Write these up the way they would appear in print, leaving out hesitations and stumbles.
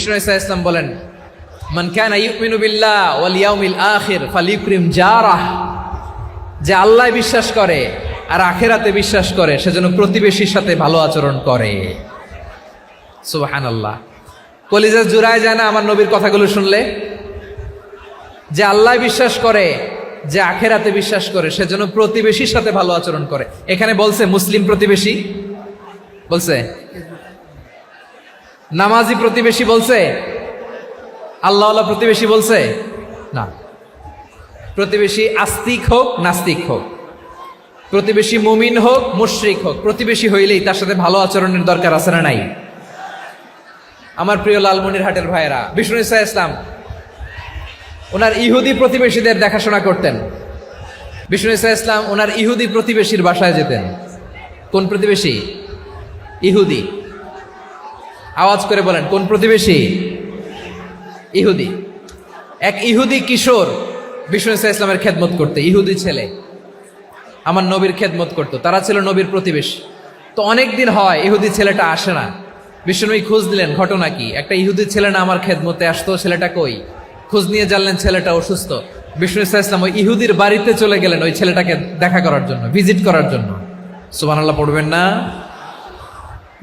বিষ্ণু ইসলাম বলেন, মান কানা ইউমিনু বিল্লাহ ওয়াল ইয়াউমিল আখির ফালিউকরিম জারাহ, যে আল্লাহ বিশ্বাস করে আর আখিরাতে বিশ্বাস করে সেজন্য প্রতিবেশীর সাথে ভালো আচরণ করে। সুবহানাল্লাহ। কলিজা জুড়ায় যায় না আমার নবীর কথাগুলো শুনলে? যে আল্লাহ বিশ্বাস করে, যে আখিরাতে বিশ্বাস করে সেজন্য প্রতিবেশীর সাথে ভালো আচরণ করে। এখানে বলছে মুসলিম প্রতিবেশী বলছে, নামাজি প্রতিবেশী বলছে, আল্লাহওয়ালা প্রতিবেশী বলছে না। প্রতিবেশী আস্তিক হোক নাস্তিক হোক, প্রতিবেশী মুমিন হোক মুশরিক হোক, প্রতিবেশী হইলেই তার সাথে ভালো আচরণের দরকার আছে না নাই? আমার প্রিয় লালমনিরহাটের ভাইয়েরা, বিষ্ণু ইসলাম ওনার ইহুদি প্রতিবেশীদের দেখাশোনা করতেন। বিষ্ণু ইসলাম ওনার ইহুদি প্রতিবেশীর বাসায় যেতেন। কোন প্রতিবেশী? ইহুদি। আওয়াজ করে বলেন, কোন প্রতিবেশী? ইহুদি। এক ইহুদি কিশোর বিষ্ণু ইসলামের খেদমত করতে, ইহুদি ছেলে আমার নবীর খেদমত করতো, তারা ছিল নবীর প্রতিবেশী। তো অনেক দিন হয় ইহুদি ছেলেটা আসে না। বিষ্ণুনবী খোঁজ দিলেন, ঘটনা কি? একটা ইহুদি ছেলে না আমার খেদমতে আসতো, ছেলেটা কই? খোঁজ নিয়ে জানলেন ছেলেটা অসুস্থ। বিষ্ণু ইসলাম ওই ইহুদির বাড়িতে চলে গেলেন ওই ছেলেটাকে দেখা করার জন্য, ভিজিট করার জন্য। সুবহানাল্লাহ পড়বেন না?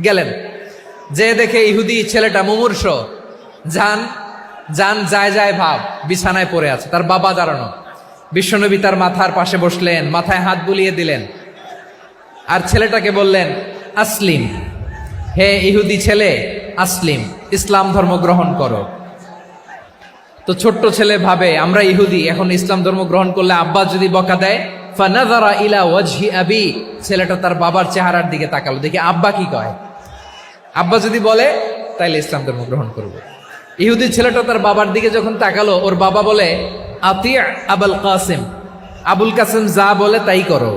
গেলেন, যে দেখে ইহুদি ছেলেটা মুমূর্ষ, জান যায় যায় ভাব, বিছানায় পড়ে আছে, তার বাবা দাঁড়ানো। বিশ্বনবী তার মাথার পাশে বসলেন, মাথায় হাত বুলিয়ে দিলেন, আর ছেলেটাকে বললেন, আসলিম, হে ইহুদি ছেলে, আসলিম, ইসলাম ধর্ম গ্রহণ করো। তো ছোট্ট ছেলে ভাবে আমরা ইহুদি, এখন ইসলাম ধর্ম গ্রহণ করলে আব্বা যদি বকা দেয়, ফানাযারা ইলা ওয়াজহি আবি, ছেলেটা তার বাবার চেহারার দিকে তাকালো, দেখি আব্বা কি কয়। আব্বা যদি বলে তাইলে ইসলাম ধর্ম গ্রহণ করবো। ইহুদি ছেলেটা তার বাবার দিকে যখন তাকালো, ওর বাবা বলে, আতি আবুল কাসিম, আবুল কাসিম যা বলে তাই করো।